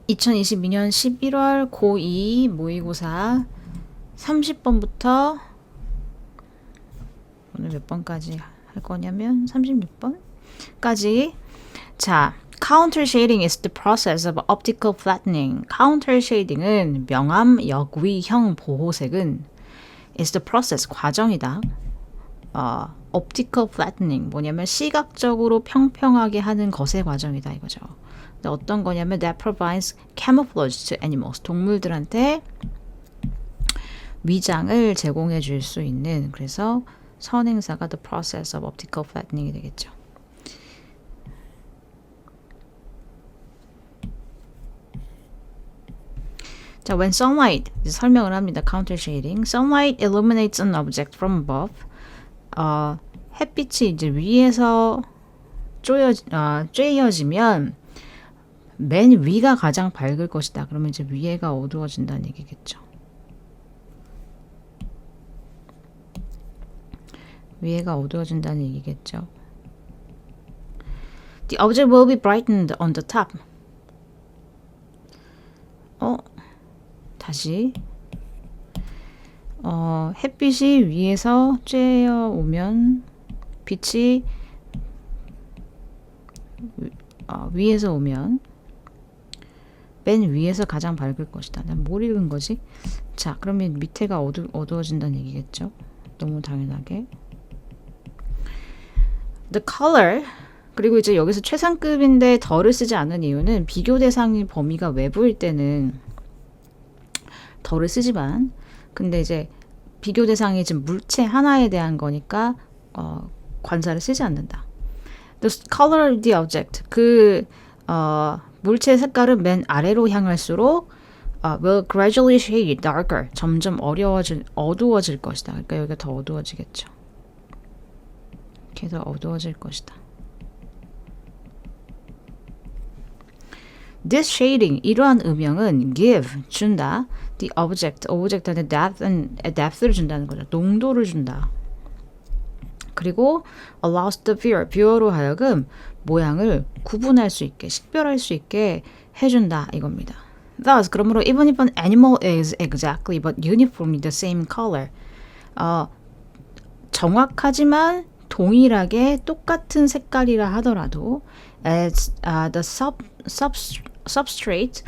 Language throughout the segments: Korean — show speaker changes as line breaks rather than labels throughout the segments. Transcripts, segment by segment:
2022년 11월 고2 모의고사 30번부터 오늘 몇 번까지 할 거냐면 36번까지. 자, counter shading is the process of optical flattening. counter shading은 명암 역위형 보호색은 is the process 과정이다. optical flattening 뭐냐면 시각적으로 평평하게 하는 것의 과정이다 이거죠. 어떤 거냐면 that provides camouflage to animals. 동물들한테 위장을 제공해 줄 수 있는, 그래서 선행사가 the process of optical flattening이 되겠죠. 자, when sunlight, 설명을 합니다. counter shading. Sunlight illuminates an object from above. 햇빛이 이제 위에서 쬐여지면 맨 위가 가장 밝을 것이다. 그러면 이제 위에가 어두워진다는 얘기겠죠. 위에가 어두워진다는 얘기겠죠. The object will be brightened on the top. 다시. 햇빛이 위에서 쬐어 오면 빛이 위에서 오면 맨 위에서 가장 밝을 것이다. 난 뭘 읽은 거지? 자, 그러면 밑에가 어두워진다는 얘기겠죠. 너무 당연하게. The color, 그리고 이제 여기서 최상급인데 덜을 쓰지 않은 이유는 비교 대상의 범위가 외부일 때는 덜을 쓰지만, 근데 이제 비교 대상이 지금 물체 하나에 대한 거니까 관사를 쓰지 않는다. The color of the object, 물체의 색깔은 맨 아래로 향할수록 will gradually shade darker. 점점 어두워질 것이다. 그러니까 여기가 더 어두워지겠죠. 이렇게 더 어두워질 것이다. This shading, 이러한 음영은 give, 준다. The object한테 depth를 준다는 거죠. 농도를 준다. 그리고 allows the viewer로 하여금 모양을 구분할 수 있게, 식별할 수 있게 해준다 이겁니다. Thus, 그러므로 even if an animal is exactly but uniformly the same color, 정확하지만 동일하게 똑같은 색깔이라 하더라도 as the substrate,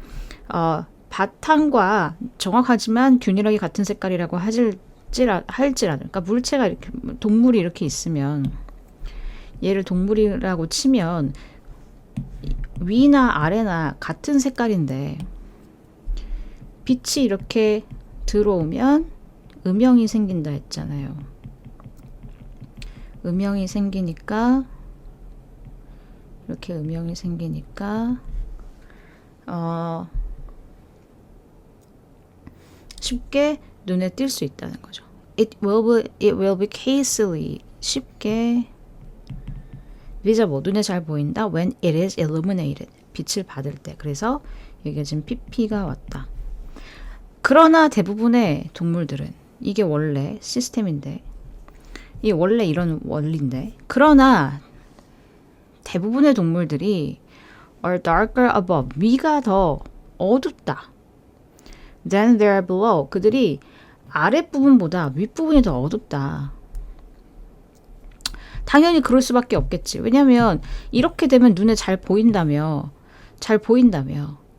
바탕과 정확하지만 균일하게 같은 색깔이라고 할지라도, 그러니까 물체가 이렇게, 동물이 이렇게 있으면, 얘를 동물이라고 치면 위나 아래나 같은 색깔인데 빛이 이렇게 들어오면 음영이 생긴다 했잖아요. 음영이 생기니까, 이렇게 음영이 생기니까 쉽게 눈에 띌 수 있다는 거죠. It will be easily, 쉽게 visible, 눈에 잘 보인다. When it is illuminated, 빛을 받을 때. 그래서 여기가 지금 PP가 왔다. 그러나 대부분의 동물들은, 이게 원래 시스템인데, 이게 원래 이런 원리인데, 그러나 대부분의 동물들이 are darker above, 위가 더 어둡다. Than they are below, 그들이 아랫부분보다 윗부분이 더 어둡다. 당연히 그럴 수밖에 없겠지. 왜냐면 이렇게 되면 눈에 잘 보인다며,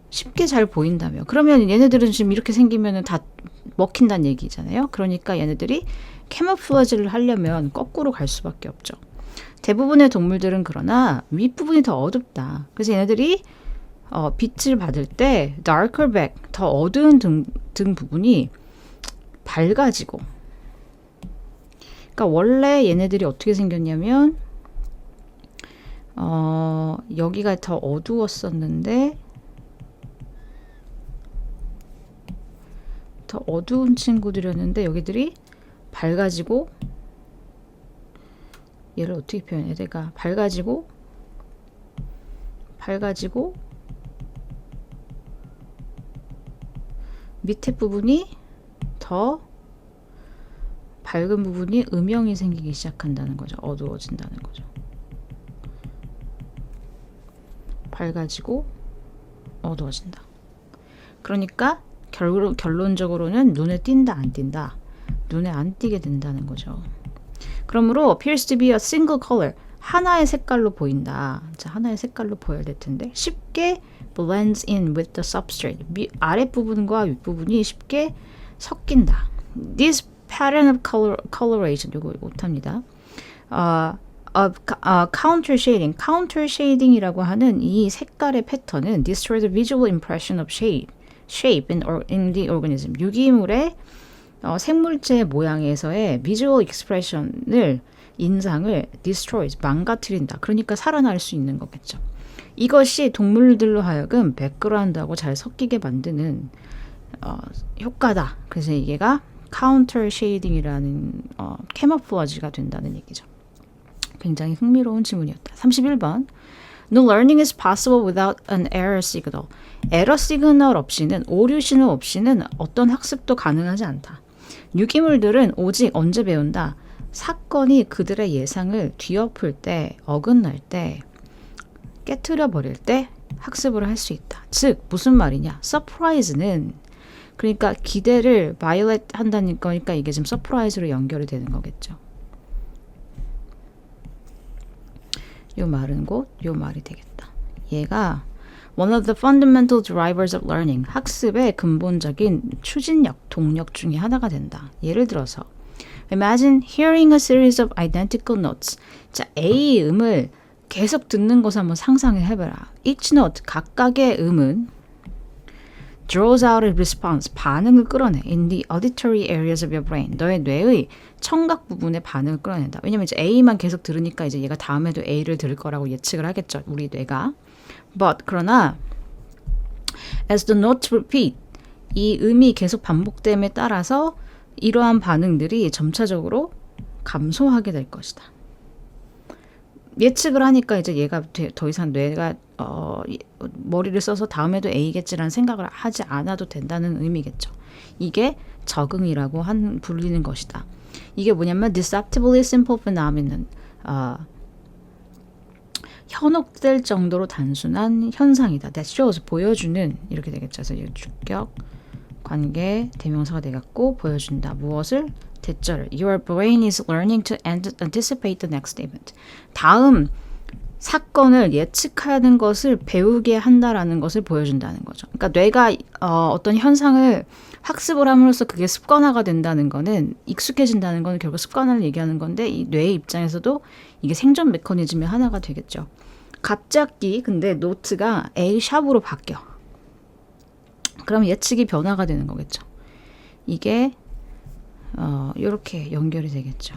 쉽게 잘 보인다며, 그러면 얘네들은 지금 이렇게 생기면 다 먹힌다는 얘기잖아요. 그러니까 얘네들이 캐모플러지를 하려면 거꾸로 갈 수밖에 없죠. 대부분의 동물들은 그러나 윗부분이 더 어둡다. 그래서 얘네들이 빛을 받을 때 darker back, 더 어두운 등 부분이 밝아지고, 그러니까 원래 얘네들이 어떻게 생겼냐면 여기가 더 어두웠었는데, 더 어두운 친구들이었는데 여기들이 밝아지고, 얘를 어떻게 표현해? 내가 밝아지고 밑에 부분이 더 밝은 부분이 음영이 생기기 시작한다는 거죠. 어두워진다는 거죠. 밝아지고 어두워진다. 그러니까 결론적으로는 눈에 띈다 안 띈다. 눈에 안 띄게 된다는 거죠. 그러므로 appears to be a single color. 하나의 색깔로 보인다. 자, 하나의 색깔로 보여야 될 텐데 쉽게 blends in with the substrate. 아랫부분과 윗부분이 쉽게 섞인다. This pattern of coloration. 이거 못합니다. counter shading. counter shading이라고 하는 이 색깔의 패턴은 destroy the visual impression of shape in the organism. 유기물의 생물체 모양에서의 visual expression을 인상을 destroys, 망가뜨린다. 그러니까 살아날 수 있는 거겠죠. 이것이 동물들로 하여금 백그라운드하고 잘 섞이게 만드는 효과다. 그래서 이게가 counter shading이라는 캐모플라지가 된다는 얘기죠. 굉장히 흥미로운 질문이었다. 31번. No learning is possible without an error signal. 에러 시그널 없이는, 오류 신호 없이는 어떤 학습도 가능하지 않다. 유기물들은 오직 언제 배운다? 사건이 그들의 예상을 뒤엎을 때, 어긋날 때, 깨트려 버릴 때 학습을 할 수 있다. 즉 무슨 말이냐? 서프라이즈는 그러니까 기대를 바이올렛 한다는 거니까 이게 지금 서프라이즈로 연결이 되는 거겠죠. 요 말은 곧 요 말이 되겠다. 얘가 one of the fundamental drivers of learning. 학습의 근본적인 추진력, 동력 중에 하나가 된다. 예를 들어서 Imagine hearing a series of identical notes. 자, A 음을 계속 듣는 것을 한번 상상을 해봐라. Each note, 각각의 음은 draws out a response, 반응을 끌어내. In the auditory areas of your brain. 너의 뇌의 청각 부분의 반응을 끌어낸다. 왜냐면 이제 A만 계속 들으니까 이제 얘가 다음에도 A를 들을 거라고 예측을 하겠죠. 우리 뇌가. But, 그러나 as the notes repeat, 이 음이 계속 반복됨에 따라서 이러한 반응들이 점차적으로 감소하게 될 것이다. 예측을 하니까 이제 얘가 더 이상 뇌가 머리를 써서 다음에도 A겠지라는 생각을 하지 않아도 된다는 의미겠죠. 이게 적응이라고 불리는 것이다. 이게 뭐냐면 deceptively simple phenomenon. 현혹될 정도로 단순한 현상이다. That shows, 보여주는, 이렇게 되겠죠. 그래서 주격, 관계, 대명사가 되겠고 보여준다. 무엇을? 대절을. Your brain is learning to anticipate the next event. 다음 사건을 예측하는 것을 배우게 한다라는 것을 보여준다는 거죠. 그러니까 뇌가 어떤 현상을 학습을 함으로써 그게 습관화가 된다는 거는, 익숙해진다는 거는 결국 습관화를 얘기하는 건데, 이 뇌의 입장에서도 이게 생존 메커니즘의 하나가 되겠죠. 갑자기 근데 노트가 A 샵으로 바뀌어. 그럼 예측이 변화가 되는 거겠죠. 이게 이렇게 연결이 되겠죠.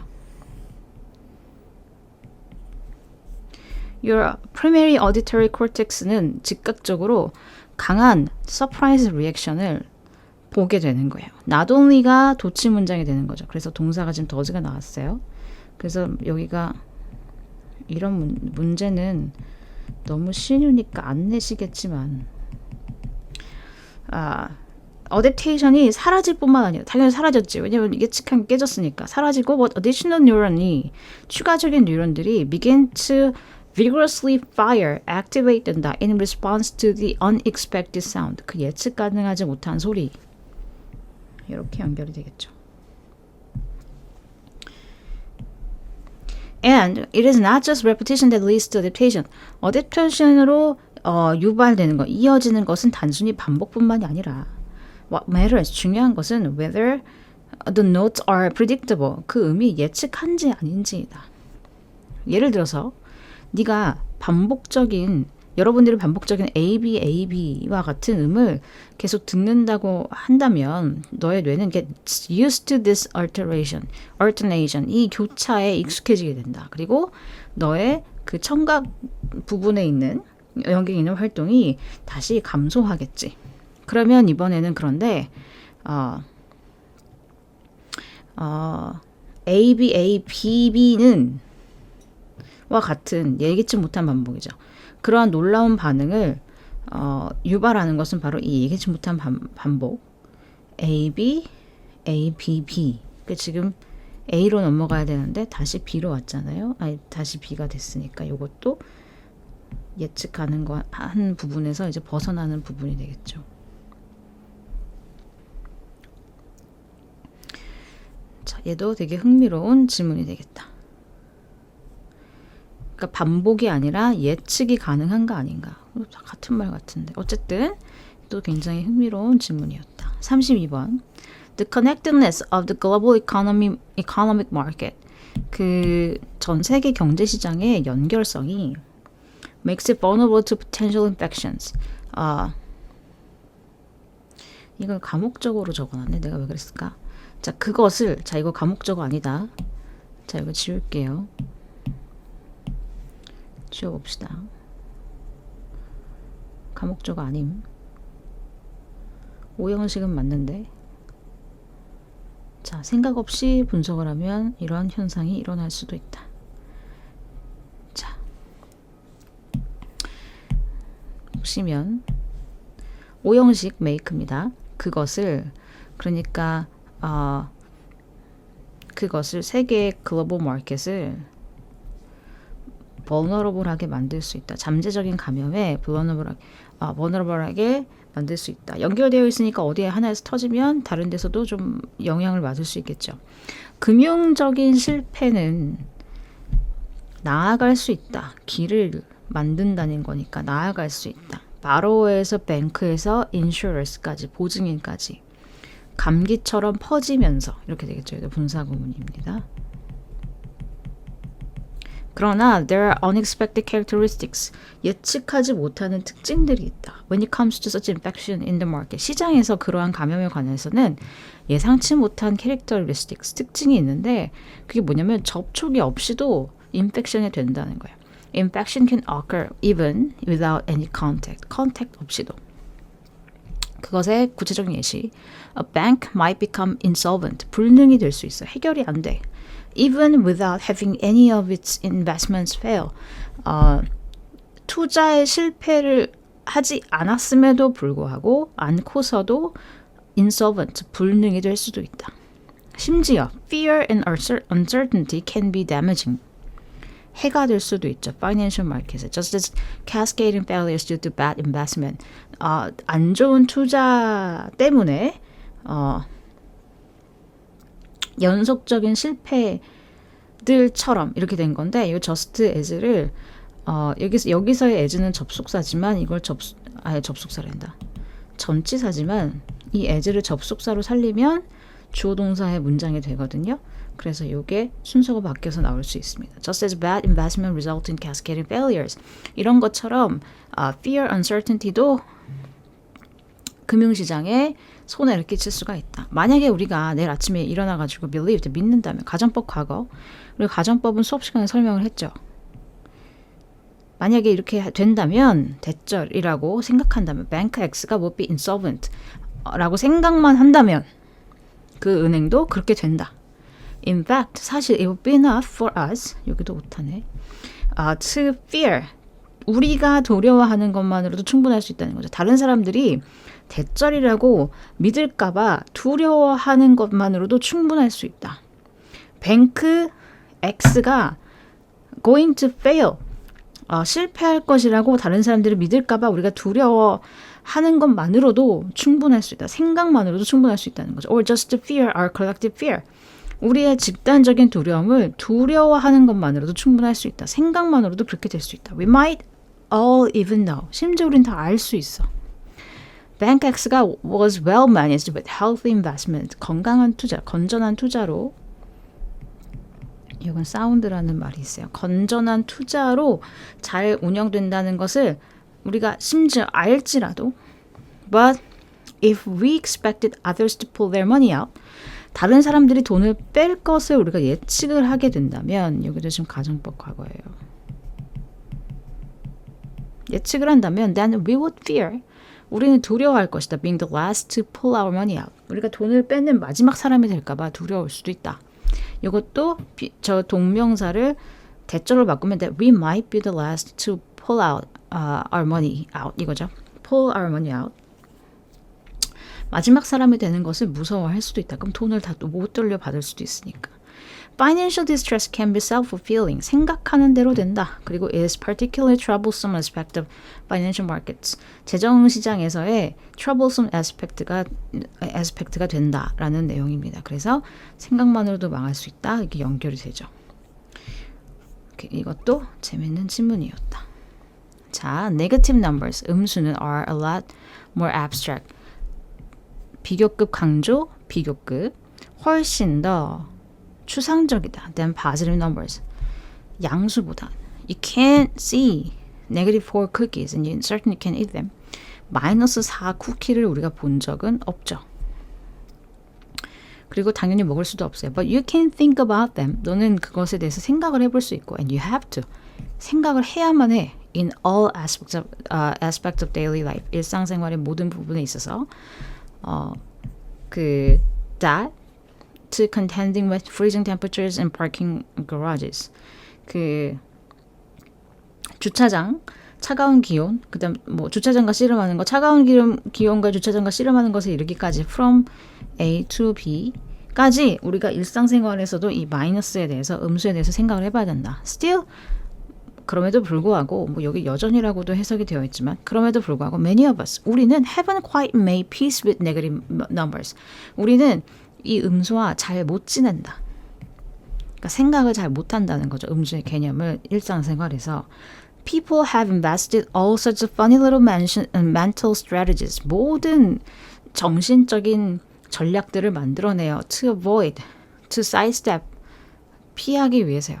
Your primary auditory cortex는 즉각적으로 강한 surprise reaction을 보게 되는 거예요. Not only가 도치 문장이 되는 거죠. 그래서 동사가 지금 does가 나왔어요. 그래서 여기가 이런 문제는 너무 쉬우니까 안 내시겠지만 어댑테이션이 사라질 뿐만 아니라 당연히 사라졌지. 왜냐면 예측한 게 깨졌으니까 사라지고 what additional neuron이 추가적인 뉴런들이 begin to vigorously fire, activate 된다 in response to the unexpected sound. 그 예측 가능하지 못한 소리. 이렇게 연결이 되겠죠. And it is not just repetition that leads to adaptation. 어댑테이션으로 유발되는 것, 이어지는 것은 단순히 반복뿐만이 아니라 what matters, 중요한 것은 whether the notes are predictable. 그 음이 예측한지 아닌지이다. 예를 들어서 네가 여러분들이 반복적인 A, B와 같은 음을 계속 듣는다고 한다면 너의 뇌는 get used to this alternation, 이 교차에 익숙해지게 된다. 그리고 너의 그 청각 부분에 있는 영역에 있는 활동이 다시 감소하겠지. 그러면 이번에는 그런데 A, B, B는 와 같은 예기치 못한 반복이죠. 그러한 놀라운 반응을 유발하는 것은 바로 이 예기치 못한 반복. A, B, B. 지금 A로 넘어가야 되는데 다시 B로 왔잖아요. 다시 B가 됐으니까 이것도 예측하는 한 부분에서 이제 벗어나는 부분이 되겠죠. 얘도 되게 흥미로운 질문이 되겠다. 그러니까 반복이 아니라 예측이 가능한가 아닌가. 다 같은 말 같은데. 어쨌든 또 굉장히 흥미로운 질문이었다. 32번. The connectedness of the global economic market. 그 전 세계 경제 시장의 연결성이 makes it vulnerable to potential infections. 이걸 감옥적으로 적어놨네. 내가 왜 그랬을까? 자, 그것을, 자, 이거 감옥적어 아니다. 자, 이거 지울게요. 지워봅시다. 감옥적어 아님. 오형식은 맞는데. 자, 생각 없이 분석을 하면 이러한 현상이 일어날 수도 있다. 자, 보시면 오형식 make입니다. 그것을, 그러니까 그것을 세계의 글로벌 마켓을 vulnerable하게 만들 수 있다. 잠재적인 감염에 vulnerable하게 만들 수 있다. 연결되어 있으니까 어디에 하나에서 터지면 다른 데서도 좀 영향을 받을 수 있겠죠. 금융적인 실패는 나아갈 수 있다. 길을 만든다는 거니까 나아갈 수 있다. 바로어에서 뱅크에서 인슈어스까지, 보증인까지 감기처럼 퍼지면서 이렇게 되겠죠. 분사구문입니다. 그러나 there are unexpected characteristics. 예측하지 못하는 특징들이 있다. When it comes to such infection in the market. 시장에서 그러한 감염에 관해서는 예상치 못한 characteristics, 특징이 있는데 그게 뭐냐면 접촉이 없이도 인펙션이 된다는 거예요. Infection can occur even without any contact. contact 없이도. 그것의 구체적인 예시. A bank might become insolvent. 불능이 될 수 있어. 해결이 안 돼. Even without having any of its investments fail. 투자에 실패를 하지 않았음에도 불구하고 않고서도 insolvent, 불능이 될 수도 있다. 심지어 fear and uncertainty can be damaging. 해가 될 수도 있죠. Financial market에. Just as cascading failures due to bad investment. 안 좋은 투자 때문에 연속적인 실패들처럼 이렇게 된 건데 이 just as를 여기서의 as는 접속사지만 이걸 접속사란다. 전치사지만 이 as를 접속사로 살리면 주어 동사의 문장이 되거든요. 그래서 이게 순서가 바뀌어서 나올 수 있습니다. Just as bad investment result in cascading failures. 이런 것처럼 fear, uncertainty도 금융시장에 손해를 끼칠 수가 있다. 만약에 우리가 내일 아침에 일어나가지고 believed, 믿는다면 가정법 과거, 우리 가정법은 수업 시간에 설명을 했죠. 만약에 이렇게 된다면 대절이라고 생각한다면 bank X가 would be insolvent 라고 생각만 한다면 그 은행도 그렇게 된다. In fact, 사실 it would be enough for us, 여기도 못하네, to fear, 우리가 두려워하는 것만으로도 충분할 수 있다는 거죠. 다른 사람들이 대절이라고 믿을까봐 두려워하는 것만으로도 충분할 수 있다. 뱅크 X가 going to fail, 실패할 것이라고 다른 사람들이 믿을까봐 우리가 두려워하는 것만으로도 충분할 수 있다. 생각만으로도 충분할 수 있다는 거죠. Or just to fear our collective fear. 우리의 집단적인 두려움을 두려워하는 것만으로도 충분할 수 있다. 생각만으로도 그렇게 될 수 있다. We might all even know. 심지어 우린 다 알 수 있어. Bank X가 was well managed with healthy investment. 건강한 투자, 건전한 투자로, 이건 사운드라는 말이 있어요. 건전한 투자로 잘 운영된다는 것을 우리가 심지어 알지라도 But if we expected others to pull their money out, 다른 사람들이 돈을 뺄 것을 우리가 예측을 하게 된다면, 여기도 지금 가정법 과거예요. 예측을 한다면 then we would fear, 우리는 두려워할 것이다. Being the last to pull our money out. 우리가 돈을 빼는 마지막 사람이 될까봐 두려울 수도 있다. 이것도 저 동명사를 대절로 바꾸면 we might be the last to pull out our money out 이거죠. Pull our money out. 마지막 사람이 되는 것을 무서워할 수도 있다. 그럼 돈을 다 못 돌려받을 수도 있으니까. Financial distress can be self-fulfilling. 생각하는 대로 된다. 그리고 is particularly troublesome aspect of financial markets. 재정 시장에서의 troublesome aspect가 된다라는 내용입니다. 그래서 생각만으로도 망할 수 있다. 이게 연결이 되죠. 이것도 재밌는 질문이었다. 자, negative numbers. 음수는 are a lot more abstract. 비교급 강조, 비교급. 훨씬 더 추상적이다 than positive numbers. 양수보다. You can't see negative 4 cookies and you certainly can't eat them. 마이너스 4 쿠키를 우리가 본 적은 없죠. 그리고 당연히 먹을 수도 없어요. But you can think about them. 너는 그것에 대해서 생각을 해볼 수 있고 and you have to. 생각을 해야만 해. In all aspects of daily life. 일상생활의 모든 부분에 있어서 that to contending with freezing temperatures and parking garages. 그 주차장 차가운 기온, 그다음 뭐 주차장과 씨름하는 거, 차가운 기온과 주차장과 씨름하는 것에 이르기까지 from A to B까지 우리가 일상생활에서도 이 마이너스에 대해서 음수에 대해서 생각을 해봐야 된다. Still 그럼에도 불구하고 뭐 여기 여전이라고도 해석이 되어 있지만 그럼에도 불구하고 many of us 우리는 haven't quite made peace with negative numbers. 우리는 이 음수와 잘 못 지낸다. 그러니까 생각을 잘 못한다는 거죠. 음수의 개념을 일상생활에서. People have invested all sorts of funny little mental strategies. 모든 정신적인 전략들을 만들어내요. To avoid, to sidestep, 피하기 위해서요.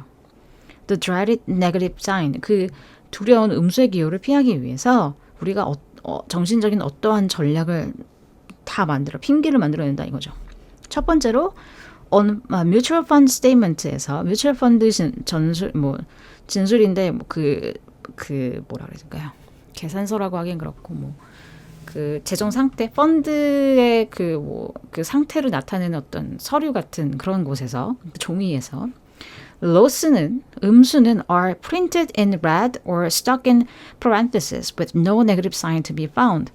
The dreaded negative sign, 그 두려운 음수의 기호를 피하기 위해서 우리가 정신적인 어떠한 전략을 다 핑계를 만들어낸다 이거죠. 첫 번째로 mutual fund statement에서 mutual fund 진술인데 뭐라 그럴까요? 계산서라고 하긴 그렇고 그 재정 상태 펀드의 그 상태를 나타내는 어떤 서류 같은 그런 곳에서 종이에서 loss는 음수는 are printed in red or stuck in parentheses with no negative sign to be found.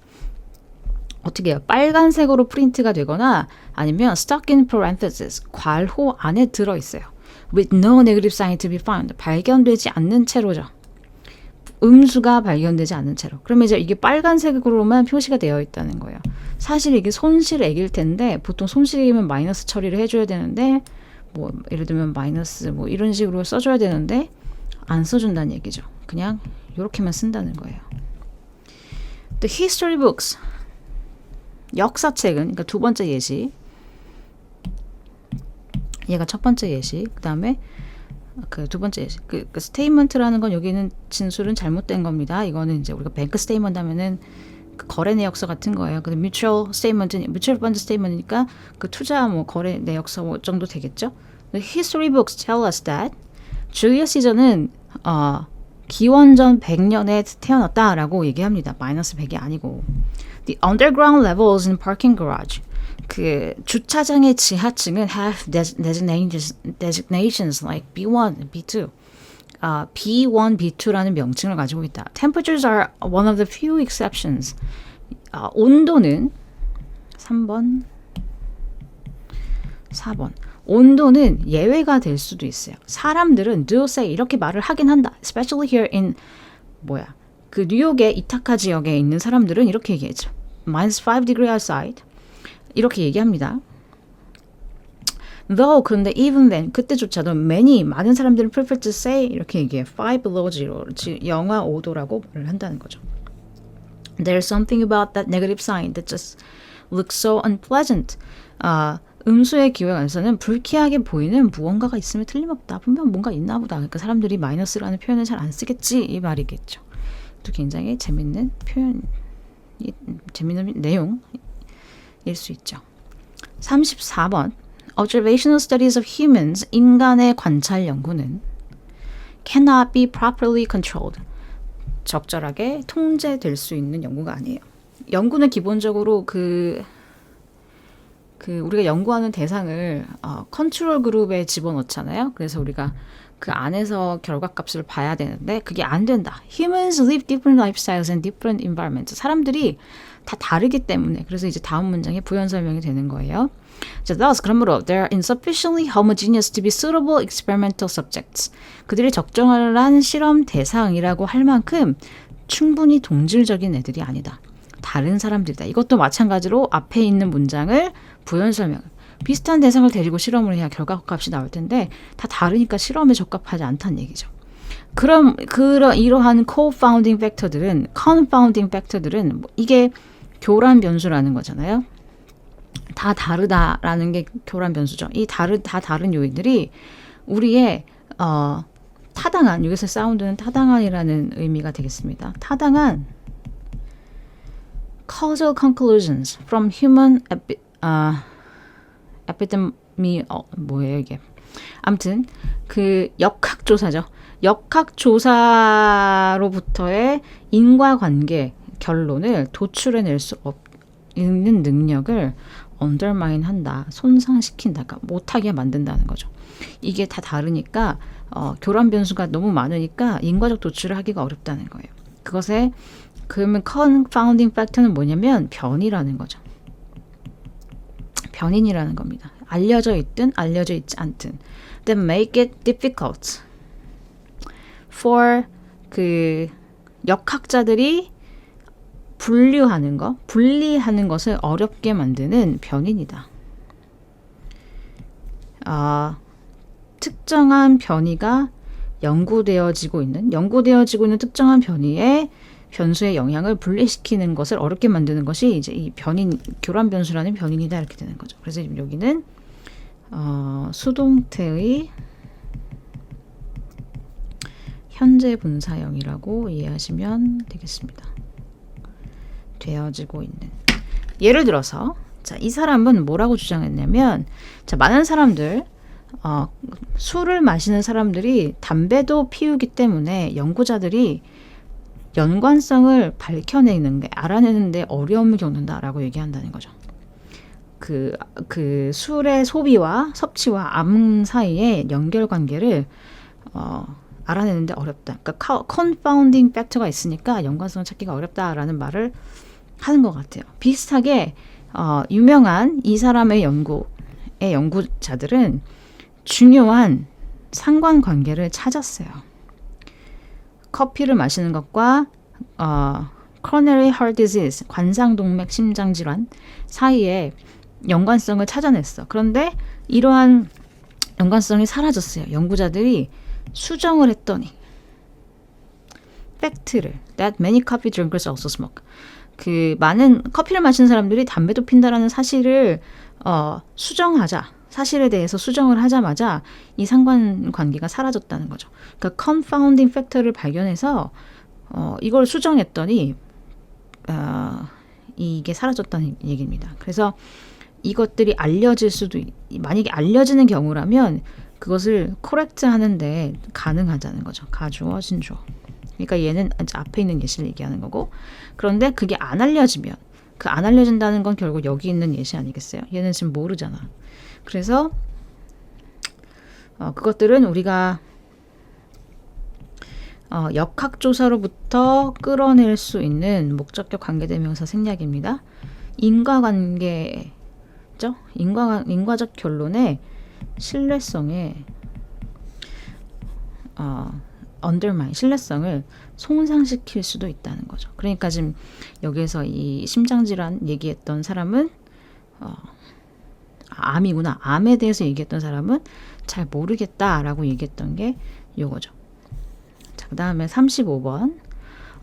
어떻게 해요? 빨간색으로 프린트가 되거나 아니면 stuck in parentheses, 괄호 안에 들어있어요. with no negative sign to be found, 발견되지 않는 채로죠. 음수가 발견되지 않는 채로. 그러면 이제 이게 빨간색으로만 표시가 되어 있다는 거예요. 사실 이게 손실액일 텐데 보통 손실이면 마이너스 처리를 해줘야 되는데 뭐 예를 들면 마이너스 뭐 이런 식으로 써줘야 되는데 안 써준다는 얘기죠. 그냥 이렇게만 쓴다는 거예요. The history books. 역사책은 그러니까 두 번째 예시. 얘가 첫 번째 예시. 그다음에 그 두 번째 예시. 그 스테이트먼트라는 건 여기는 진술은 잘못된 겁니다. 이거는 이제 우리가 뱅크 스테이트먼트 하면은 그 거래 내역서 같은 거예요. 근데 뮤추얼 스테이트먼트, 뮤추얼 펀드 스테이트먼트니까 그 투자 뭐 거래 내역서 뭐 정도 되겠죠. The history books tell us that 줄리어스 시저는 기원전 100년에 태어났다라고 얘기합니다. 마이너스 100이 아니고. The underground levels in parking garage. 그 주차장의 지하층은 have designations like B1, B2. B1, B2라는 명칭을 가지고 있다. Temperatures are one of the few exceptions. 온도는 3번, 4번. 온도는 예외가 될 수도 있어요. 사람들은 do say 이렇게 말을 하긴 한다. Especially here in 그 뉴욕의 이타카 지역에 있는 사람들은 이렇게 얘기하죠. minus 5 degree outside. 이렇게 얘기합니다. Though 그런데 even then 그때조차도 많은 사람들은 prefer to say 이렇게 얘기해요. 5 below zero. 영하 5도라고 말을 한다는 거죠. There's something about that negative sign that just looks so unpleasant. 음수의 기호에 관해서는 불쾌하게 보이는 무언가가 있으면 틀림없다. 분명 뭔가 있나 보다. 그러니까 사람들이 마이너스라는 표현을 잘 안 쓰겠지 이 말이겠죠. 또 굉장히 재밌는 재밌는 내용일 수 있죠. 34번 Observational studies of humans, 인간의 관찰 연구는 cannot be properly controlled. 적절하게 통제될 수 있는 연구가 아니에요. 연구는 기본적으로 그 우리가 연구하는 대상을 컨트롤 그룹에 집어넣잖아요. 그래서 우리가 그 안에서 결과값을 봐야 되는데 그게 안 된다. Humans live different lifestyles and different environments. 사람들이 다 다르기 때문에 그래서 이제 다음 문장에 부연 설명이 되는 거예요. 자, thus 그러므로 they are insufficiently homogeneous to be suitable experimental subjects. 그들이 적정한 실험 대상이라고 할 만큼 충분히 동질적인 애들이 아니다. 다른 사람들이다. 이것도 마찬가지로 앞에 있는 문장을 부연 설명. 비슷한 대상을 데리고 실험을 해야 결과값이 나올 텐데 다 다르니까 실험에 적합하지 않다는 얘기죠. 그럼 이러한 co-founding factor들은 이게 교란 변수라는 거잖아요. 다 다르다라는 게 교란 변수죠. 다 다른 요인들이 우리의 타당한, 여기서 사운드는 타당한이라는 의미가 되겠습니다. 타당한 causal conclusions from human epidemi 뭐예요 이게? 아무튼 그 역학조사죠. 역학조사로부터의 인과관계 결론을 도출해낼 수 있는 능력을 undermine 한다, 손상시킨다, 그러니까 못하게 만든다는 거죠. 이게 다 다르니까 교란 변수가 너무 많으니까 인과적 도출을 하기가 어렵다는 거예요. 그러면 confounding factor는 뭐냐면 변이라는 거죠. 변인이라는 겁니다. 알려져 있든 알려져 있지 않든 that make it difficult for 그 역학자들이 분리하는 것을 어렵게 만드는 변인이다. 특정한 변이가 연구되어지고 있는 특정한 변수의 영향을 분리시키는 것을 어렵게 만드는 것이 이제 이 교란 변수라는 변인이다 이렇게 되는 거죠. 그래서 여기는 수동태의 현재 분사형이라고 이해하시면 되겠습니다. 되어지고 있는. 예를 들어서 이 사람은 뭐라고 주장했냐면 많은 사람들 술을 마시는 사람들이 담배도 피우기 때문에 연구자들이 연관성을 알아내는데 어려움을 겪는다라고 얘기한다는 거죠. 그 술의 소비와 섭취와 암 사이의 연결관계를 알아내는데 어렵다. 그러니까 confounding factor가 있으니까 연관성을 찾기가 어렵다라는 말을 하는 것 같아요. 비슷하게 유명한 이 사람의 연구자들은 중요한 상관관계를 찾았어요. 커피를 마시는 것과 coronary heart disease, 관상동맥 심장질환 사이에 연관성을 찾아냈어. 그런데 이러한 연관성이 사라졌어요. 연구자들이 수정을 했더니 팩트를 that many coffee drinkers also smoke. 많은 커피를 마시는 사람들이 담배도 핀다라는 사실을 사실에 대해서 수정을 하자마자 이 상관관계가 사라졌다는 거죠. 그러니까 confounding factor를 발견해서 이걸 수정했더니 이게 사라졌다는 얘기입니다. 그래서 이것들이 만약에 알려지는 경우라면 그것을 correct 하는데 가능하다는 거죠. 가주어, 진주어. 그러니까 얘는 앞에 있는 예시를 얘기하는 거고, 그런데 그게 안 알려진다는 건 결국 여기 있는 예시 아니겠어요? 얘는 지금 모르잖아. 그래서 그것들은 우리가 역학조사로부터 끌어낼 수 있는 목적격 관계대명사 생략입니다. 인과관계죠? 인과적 결론의 신뢰성에 undermine, 신뢰성을 손상시킬 수도 있다는 거죠. 그러니까 지금 여기에서 이 심장질환 얘기했던 사람은 암이구나. 암에 대해서 얘기했던 사람은 잘 모르겠다라고 얘기했던 게 요거죠. 자, 그 다음에 35번.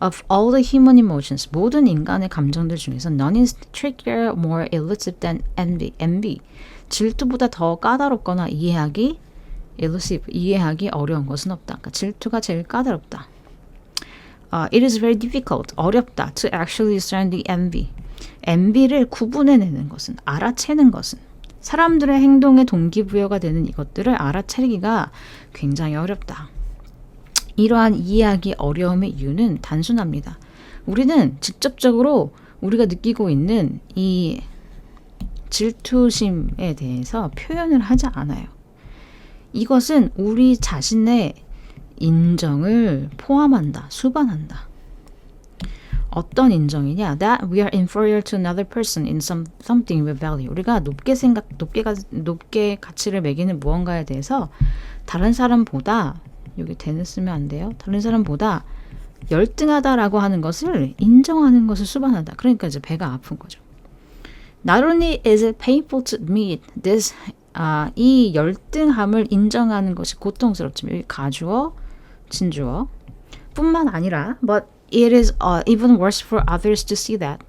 Of all the human emotions, 모든 인간의 감정들 중에서 none is trickier, more elusive than envy. 질투보다 더 까다롭거나 이해하기 어려운 것은 없다. 그러니까 질투가 제일 까다롭다. It is very difficult, 어렵다. To actually discern the envy. envy를 구분해내는 것은, 알아채는 것은, 사람들의 행동에 동기부여가 되는 이것들을 알아채기가 굉장히 어렵다. 이러한 이해하기 어려움의 이유는 단순합니다. 우리는 직접적으로 우리가 느끼고 있는 이 질투심에 대해서 표현을 하지 않아요. 이것은 우리 자신의 인정을 포함한다, 수반한다. 어떤 인정이냐? That we are inferior to another person in something we value. 우리가 높게 가치를 매기는 무언가에 대해서 다른 사람보다, 여기 대는 쓰면 안 돼요. 다른 사람보다 열등하다라고 하는 것을 인정하는 것을 수반하다. 그러니까 이제 배가 아픈 거죠. Not only is it painful to admit this, 이 열등함을 인정하는 것이 고통스럽지만, 여기 가주어, 진주어 뿐만 아니라 but it is even worse for others to see that.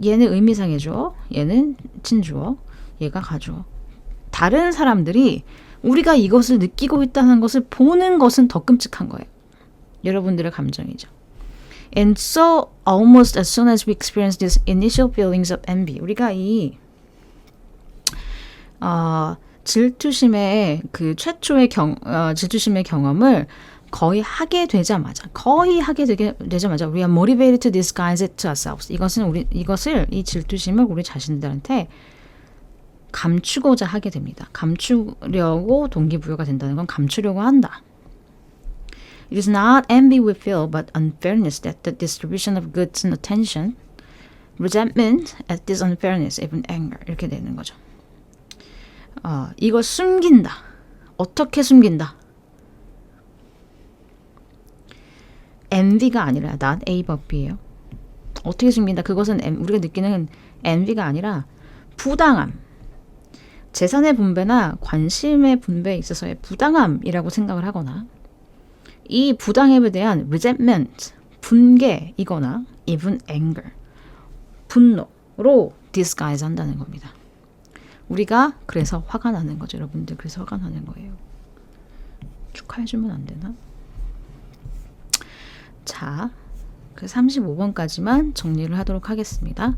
얘는 의미상의 주어, 얘는 진주어, 얘가 가주어. 다른 사람들이 우리가 이것을 느끼고 있다는 것을 보는 것은 더 끔찍한 거예요. 여러분들의 감정이죠. And so almost as soon as we experience these initial feelings of envy, 우리가 이 질투심의 그 최초의 질투심의 경험을 거의 하게 되자마자 we are motivated to disguise it to ourselves. 이 질투심을 우리 자신들한테 감추고자 하게 됩니다. 감추려고 동기부여가 된다는 건 감추려고 한다. It is not envy we feel, but unfairness at the distribution of goods and attention, resentment at this unfairness, even anger. 이렇게 되는 거죠. 이걸 숨긴다. 어떻게 숨긴다? envy가 아니라 not A but B예요. 어떻게 숨긴다? 그것은 우리가 느끼는 envy가 아니라 부당함. 재산의 분배나 관심의 분배에 있어서의 부당함이라고 생각을 하거나 이 부당함에 대한 resentment, 분개이거나 even anger, 분노로 disguise 한다는 겁니다. 우리가 그래서 화가 나는 거죠. 여러분들 그래서 화가 나는 거예요. 축하해주면 안 되나? 자, 그 35번까지만 정리를 하도록 하겠습니다.